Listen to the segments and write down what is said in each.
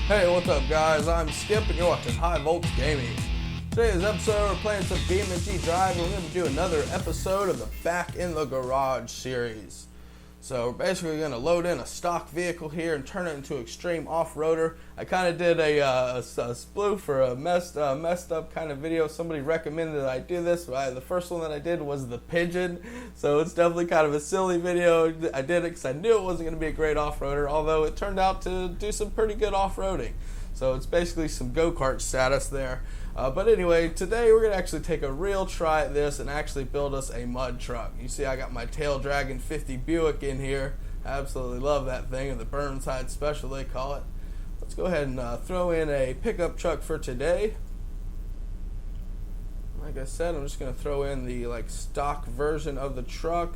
Hey, what's up guys? I'm Skip and you're watching HighVoltsGaming. Today's episode we're playing some BeamNG.drive and we're going to do another episode of the Back in the Garage series. So we're basically going to load in a stock vehicle here and turn it into extreme off-roader. I kind of did a spoof for a messed up kind of video. Somebody recommended that I do this. The first one that I did was the pigeon. So it's definitely kind of a silly video. I did it because I knew it wasn't going to be a great off-roader, although it turned out to do some pretty good off-roading. So it's basically some go-kart status there. But anyway, today we're going to actually take a real try at this and actually build us a mud truck. You see I got my Tail Dragon 50 Buick in here. I absolutely love that thing, and the Burnside Special they call it. Let's go ahead and throw in a pickup truck for today. Like I said, I'm just going to throw in the stock version of the truck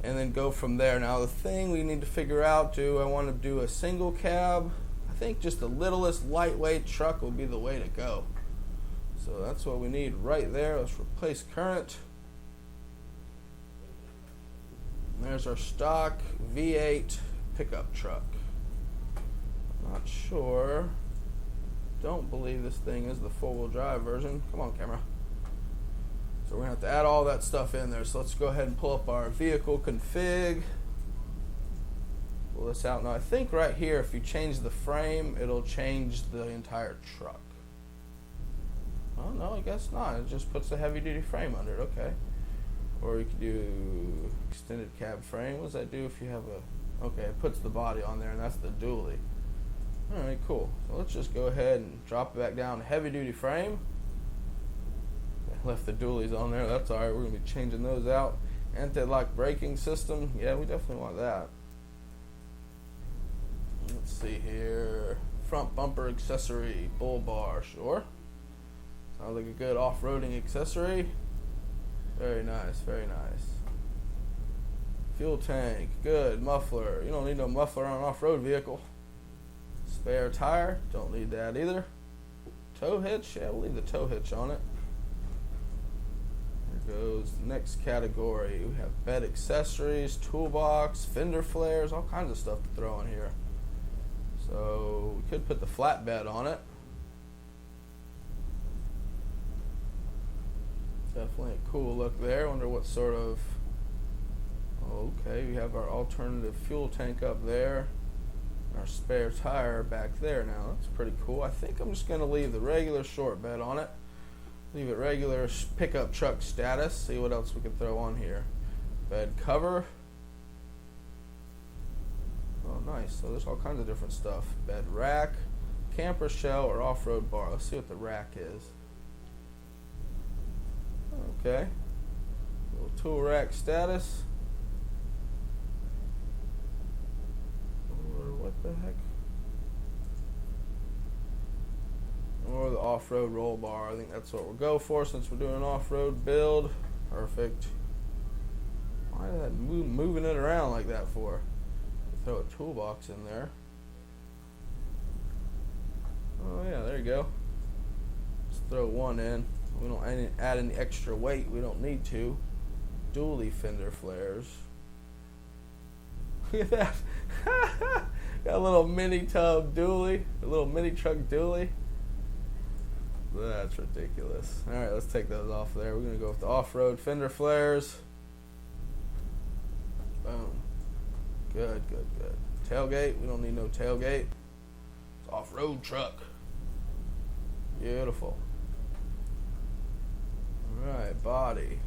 and then go from there. Now the thing we need to figure out, do I want to do a single cab? I think just the littlest lightweight truck will be the way to go. So that's what we need right there. Let's replace current. And there's our stock V8 pickup truck. I'm not sure. Don't believe this thing is the four-wheel drive version. Come on, camera. So we're going to have to add all that stuff in there. So let's go ahead and pull up our vehicle config. Pull this out. Now I think right here, if you change the frame, it'll change the entire truck. Oh, no, I guess not. It just puts a heavy-duty frame under it. Okay. Or you could do extended cab frame. What does that do if you have a... Okay, it puts the body on there, and that's the dually. All right, cool. So let's just go ahead and drop it back down to heavy-duty frame. I left the dualies on there. That's all right. We're going to be changing those out. Anti-lock braking system. Yeah, we definitely want that. Let's see here. Front bumper accessory. Bull bar. Sure. Sounds like a good off-roading accessory. Very nice, very nice. Fuel tank, good. Muffler, you don't need no muffler on an off-road vehicle. Spare tire, don't need that either. Tow hitch, yeah, we'll leave the tow hitch on it. There goes the next category. We have bed accessories, toolbox, fender flares, all kinds of stuff to throw in here. So we could put the flatbed on it. Definitely a cool look there. Wonder what sort of... Okay, we have our alternative fuel tank up there. Our spare tire back there now. That's pretty cool. I think I'm just going to leave the regular short bed on it. Leave it regular pickup truck status. See what else we can throw on here. Bed cover. Oh, nice. So there's all kinds of different stuff. Bed rack, camper shell, or off-road bar. Let's see what the rack is. Okay, little tool rack status, or what the heck, or the off-road roll bar. I think that's what we'll go for since we're doing an off-road build. Perfect. Why is that moving it around like that for? Throw a toolbox in there. Oh yeah, there you go. Let's throw one in. We don't add any extra weight. We don't need to. Dually fender flares. Look at that. Got a little mini tub dually. A little mini truck dually. That's ridiculous. Alright, let's take those off there. We're going to go with the off-road fender flares. Boom. Good, good, good. Tailgate. We don't need no tailgate. It's off-road truck. Beautiful. Alright, body.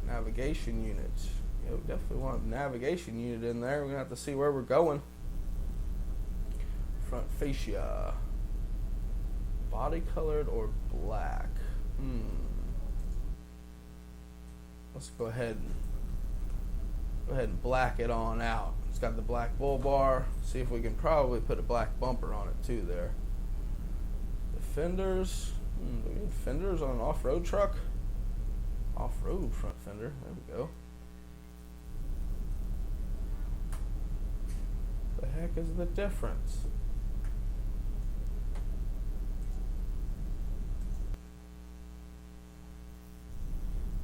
Navigation units. Yeah, we definitely want a navigation unit in there. We're going to have to see where we're going. Front fascia. Body colored or black? Let's go ahead and black it on out. It's got the black bull bar. See if we can probably put a black bumper on it too there. The fenders. Do we need fenders on an off-road truck? Off-road front fender. There we go. The heck is the difference?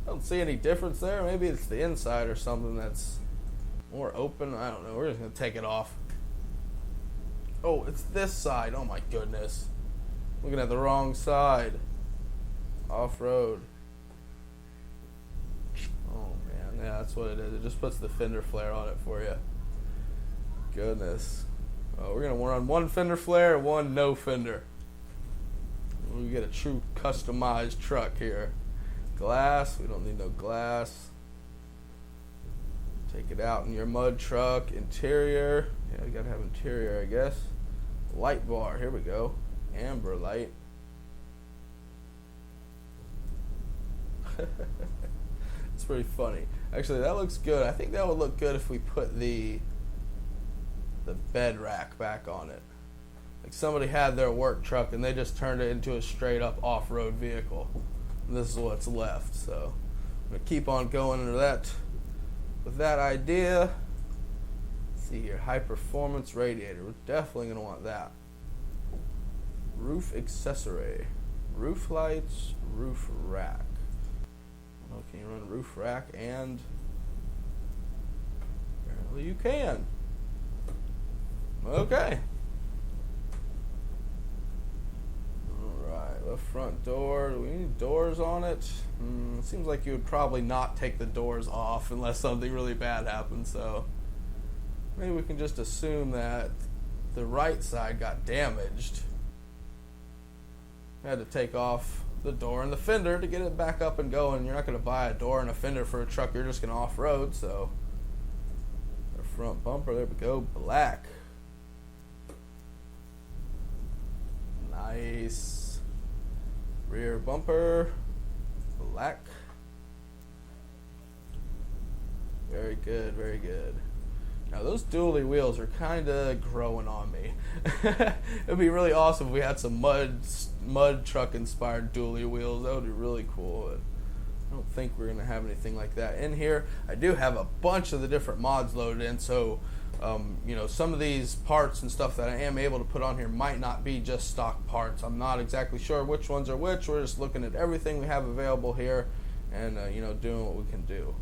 I don't see any difference there. Maybe it's the inside or something that's more open. I don't know. We're just going to take it off. Oh, it's this side. Oh my goodness. Looking at the wrong side. Off-road. Oh man, yeah, that's what it is. It just puts the fender flare on it for you. Goodness. Oh, we're gonna run one fender flare, one no fender. We get a true customized truck here. Glass, we don't need no glass. Take it out in your mud truck. Interior, yeah, you gotta have interior, I guess. Light bar, here we go. Amber light. It's pretty funny. Actually, that looks good. I think that would look good if we put the bed rack back on it. Like somebody had their work truck and they just turned it into a straight up off-road vehicle. And this is what's left. So I'm gonna keep on going into that with that idea. Let's see here, high performance radiator. We're definitely gonna want that. Roof accessory, roof lights, roof rack. Oh, can you run roof rack? And apparently you can. Okay. Alright, left front door. Do we need doors on it? It seems like you would probably not take the doors off unless something really bad happens, so maybe we can just assume that the right side got damaged. I had to take off the door and the fender to get it back up and going. You're not going to buy a door and a fender for a truck you're just going to off-road, so our front bumper, there we go, black. Nice. Rear bumper, black. Very good, very good. Now those dually wheels are kind of growing on me. It'd be really awesome if we had some mud truck inspired dually wheels. That would be really cool. But I don't think we're gonna have anything like that in here. I do have a bunch of the different mods loaded in, so you know, some of these parts and stuff that I am able to put on here might not be just stock parts. I'm not exactly sure which ones are which. We're just looking at everything we have available here and you know, doing what we can do.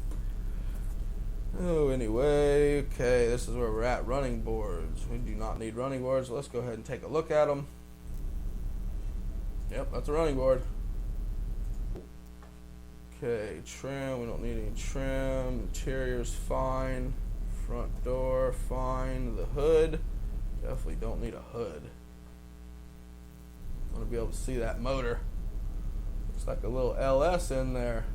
Oh, anyway, okay, this is where we're at. Running boards. We do not need running boards. Let's go ahead and take a look at them. Yep, that's a running board. Okay, trim. We don't need any trim. Interior's fine. Front door, fine. The hood. Definitely don't need a hood. I want to be able to see that motor. Looks like a little LS in there.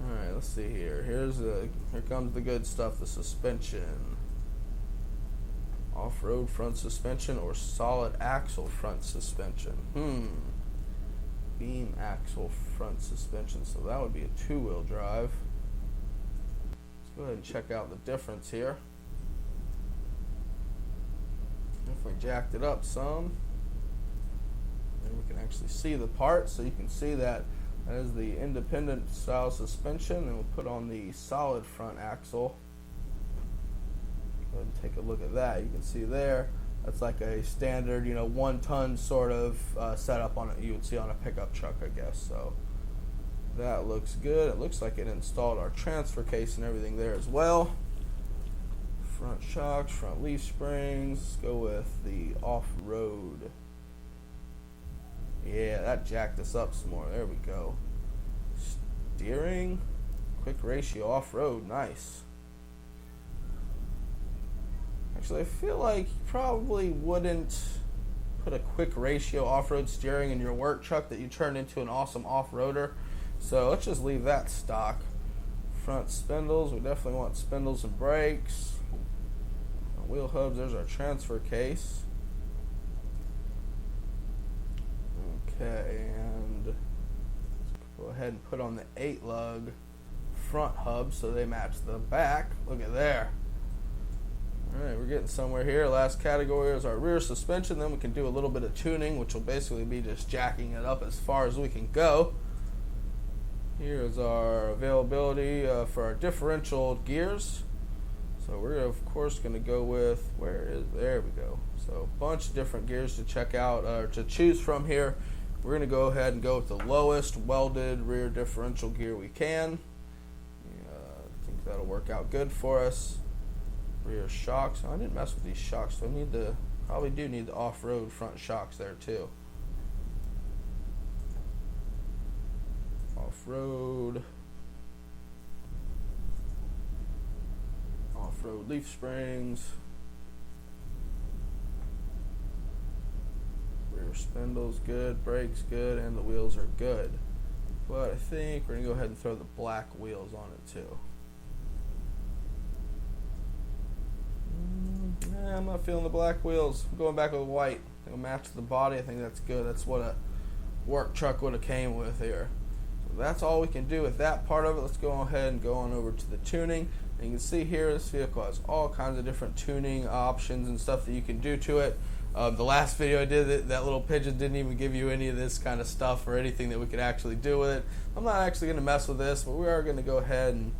Alright, let's see here. Here comes the good stuff, the suspension. Off-road front suspension or solid axle front suspension. Beam axle front suspension. So that would be a two-wheel drive. Let's go ahead and check out the difference here. Definitely jacked it up some. And we can actually see the part, so you can see that is the independent style suspension, and we'll put on the solid front axle. Go ahead and take a look at that. You can see there, that's like a standard, you know, 1-ton sort of setup on it you would see on a pickup truck, I guess. So that looks good. It looks like it installed our transfer case and everything there as well. Front shocks, front leaf springs. Let's go with the off-road. Yeah, that jacked us up some more. There we go. Steering, quick ratio off-road, nice. Actually, I feel like you probably wouldn't put a quick ratio off-road steering in your work truck that you turned into an awesome off-roader. So let's just leave that stock. Front spindles, we definitely want spindles and brakes. Wheel hubs, there's our transfer case. Okay, and let's go ahead and put on the 8-lug front hubs so they match the back. Look at there. Alright, we're getting somewhere here. Last category is our rear suspension. Then we can do a little bit of tuning, which will basically be just jacking it up as far as we can go. Here is our availability for our differential gears. So we're of course going to go with, there we go. So a bunch of different gears to check out, or to choose from here. We're going to go ahead and go with the lowest welded rear differential gear we can. I think that'll work out good for us. Rear shocks. Oh, I didn't mess with these shocks, so I need the, probably do need the off-road front shocks there too. Off-road. Off-road leaf springs. Rear spindle's good, brakes good, and the wheels are good. But I think we're gonna go ahead and throw the black wheels on it too. I'm not feeling the black wheels. I'm going back with white. It'll match the body. I think that's good. That's what a work truck would have came with here. So that's all we can do with that part of it. Let's go ahead and go on over to the tuning. And you can see here this vehicle has all kinds of different tuning options and stuff that you can do to it. The last video I did, that little pigeon didn't even give you any of this kind of stuff or anything that we could actually do with it. I'm not actually going to mess with this, but we are going to go ahead and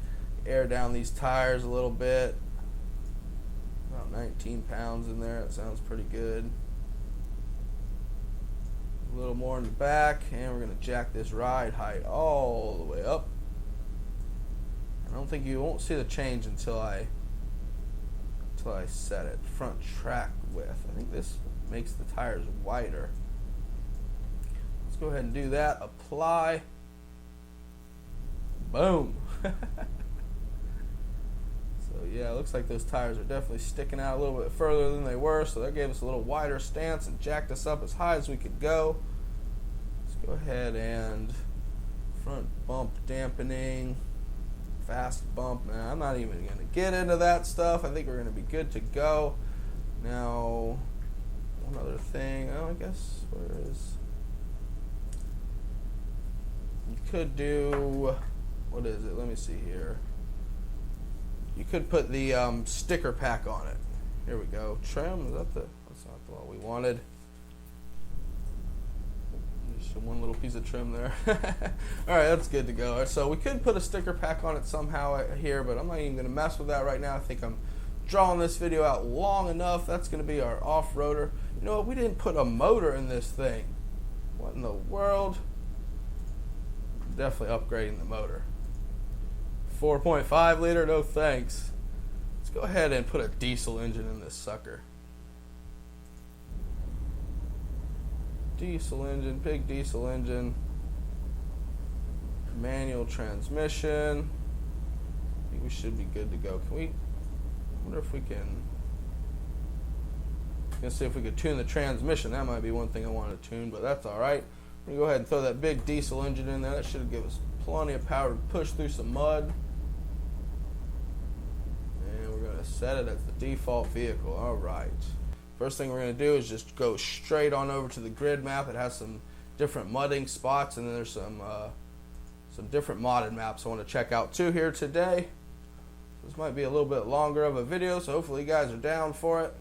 air down these tires a little bit. About 19 pounds in there. That sounds pretty good. A little more in the back, and we're going to jack this ride height all the way up. I don't think you won't see the change until I set it. Front track width. I think this makes the tires wider. Let's go ahead and do that. Apply. Boom. So yeah, it looks like those tires are definitely sticking out a little bit further than they were, so that gave us a little wider stance and jacked us up as high as we could go. Let's go ahead and front bump dampening, fast bump. Now, I'm not even going to get into that stuff. I think we're going to be good to go. Now, one other thing. Oh, I guess, where is... You could do... What is it? Let me see here. You could put the sticker pack on it. Here we go. Trim, is that the... That's not the one we wanted. Just one little piece of trim there. Alright, that's good to go. So we could put a sticker pack on it somehow here, but I'm not even going to mess with that right now. I think I'm drawing this video out long enough. That's going to be our off-roader. You know what? We didn't put a motor in this thing. What in the world? Definitely upgrading the motor. 4.5 liter, no thanks. Let's go ahead and put a diesel engine in this sucker. Diesel engine, big diesel engine. Manual transmission. I think we should be good to go. Can we, I wonder if we can, I'm gonna see if we could tune the transmission. That might be one thing I want to tune, but that's alright. We're gonna go ahead and throw that big diesel engine in there. That should give us plenty of power to push through some mud. And we're gonna set it as the default vehicle. Alright. First thing we're going to do is just go straight on over to the grid map. It has some different mudding spots, and then there's some different modded maps I want to check out too here today. This might be a little bit longer of a video, so hopefully you guys are down for it.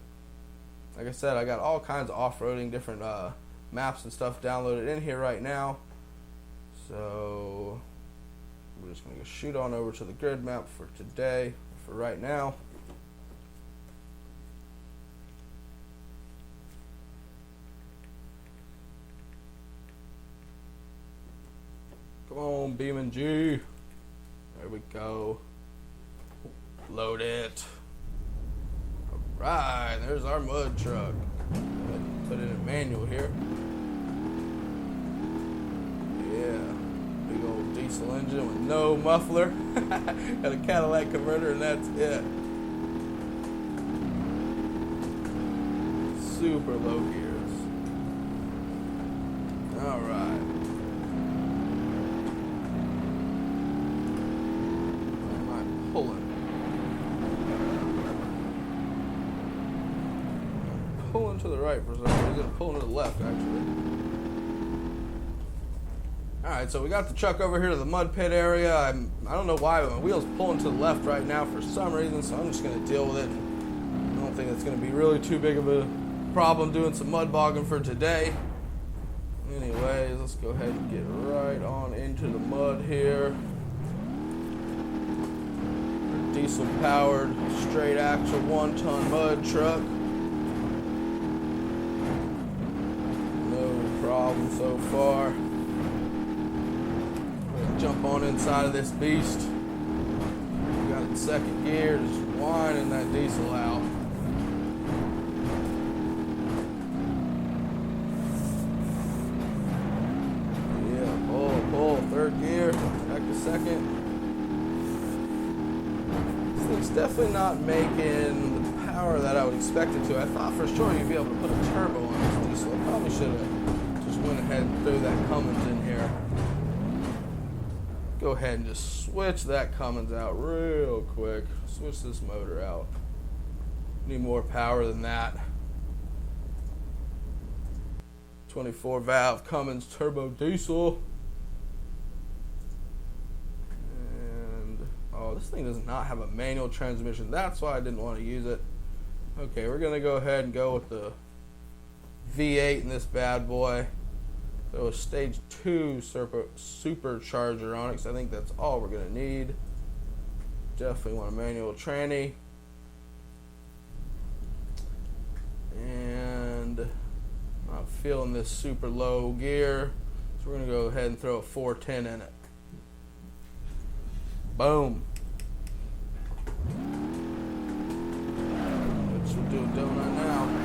Like I said, I got all kinds of off-roading different maps and stuff downloaded in here right now. So we're just going to go shoot on over to the grid map for today, for right now. Come on, BeamNG. There we go. Load it. Alright, there's our mud truck. Go ahead and put it in manual here. Yeah. Big old diesel engine with no muffler. Got a Cadillac converter and that's it. Super low gears. Alright. Pulling to the right for some reason, pulling to the left actually. Alright, so we got the truck over here to the mud pit area. I don't know why, but my wheel's pulling to the left right now for some reason, so I'm just going to deal with it. I don't think it's going to be really too big of a problem doing some mud bogging for today. Anyways, let's go ahead and get right on into the mud here. Diesel powered, straight axle, 1-ton mud truck. No problem so far. We're gonna jump on inside of this beast. We got a second gear, just whining that diesel out. Yeah, pull, third gear, back to second. This thing's definitely not making the power that I would expect it to. I thought for sure you'd be able to put a turbo on this diesel. I probably should have just went ahead and threw that Cummins in here. Go ahead and just switch that Cummins out real quick. Switch this motor out. Need more power than that. 24 valve Cummins turbo diesel. And oh, this thing does not have a manual transmission. That's why I didn't want to use it. Okay, we're gonna go ahead and go with the V8 in this bad boy. So a stage 2 supercharger on it, because I think that's all we're going to need. Definitely want a manual tranny. And not feeling this super low gear, so we're going to go ahead and throw a 410 in it. Boom. Which we'll do a donut now.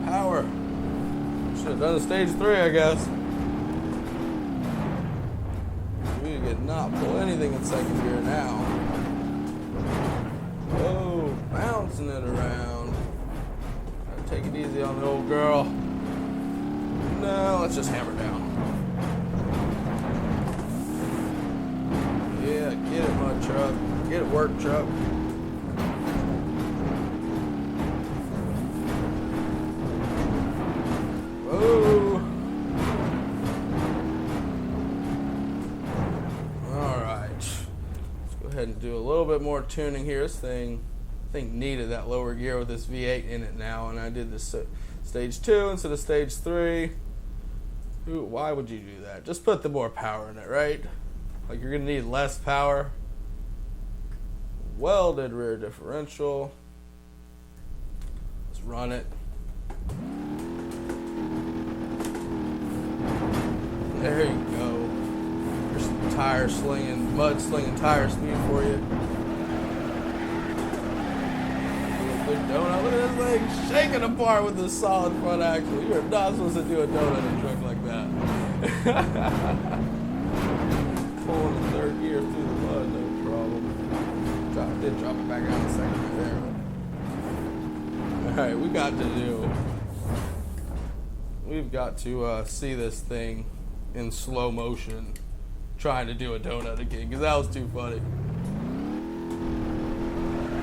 Power. Should have done a stage 3, I guess. We could not pull anything in second gear now. Oh, bouncing it around. Gotta take it easy on the old girl. No, let's just hammer down. Yeah, get it, mud truck. Get it, work truck. And do a little bit more tuning here. This thing, I think, needed that lower gear with this V8 in it now, and I did this stage 2 instead of stage 3. Ooh, why would you do that? Just put the more power in it, right? Like, you're gonna need less power. Welded rear differential. Let's run it. There you go. Some tire slinging, mud slinging tire speed for you. Good donut. Look at this thing shaking apart with this solid front axle. You're not supposed to do a donut in a truck like that. Pulling the third gear through the mud, no problem. Did drop it back out in a second there. Alright, we've got to see this thing in slow motion trying to do a donut again, because that was too funny.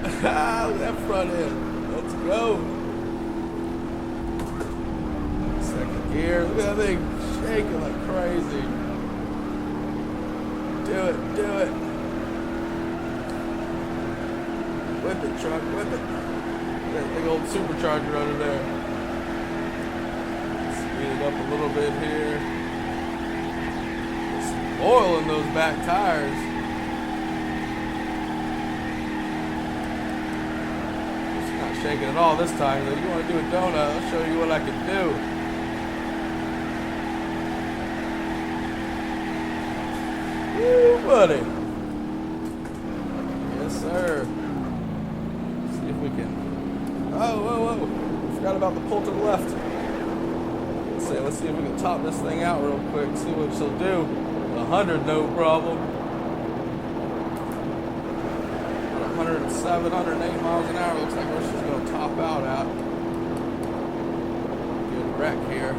Look at that front end. Let's go. Second gear. Look at that thing shaking like crazy. Do it. Whip it, truck, whip it. That big old supercharger under there. Speed it up a little bit here. Oil in those back tires. It's not shaking at all this time. Though. You want to do a donut? I'll show you what I can do. Woo, buddy. Yes, sir. Let's see if we can. Oh, whoa. Forgot about the pull to the left. Let's see if we can top this thing out real quick. See what she'll do. 100, no problem. 107, 108 miles an hour looks like where she's going to top out at. Good wreck here.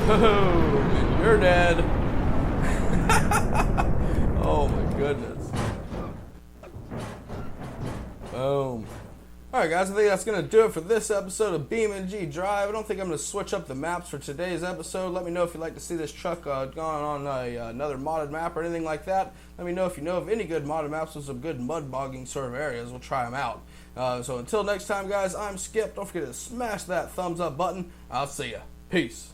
Boom, and you're dead. Oh my goodness. Boom. Alright guys, I think that's going to do it for this episode of BeamNG.drive. I don't think I'm going to switch up the maps for today's episode. Let me know if you'd like to see this truck gone on another modded map or anything like that. Let me know if you know of any good modded maps with some good mud bogging sort of areas. We'll try them out. So until next time guys, I'm Skip. Don't forget to smash that thumbs up button. I'll see ya. Peace.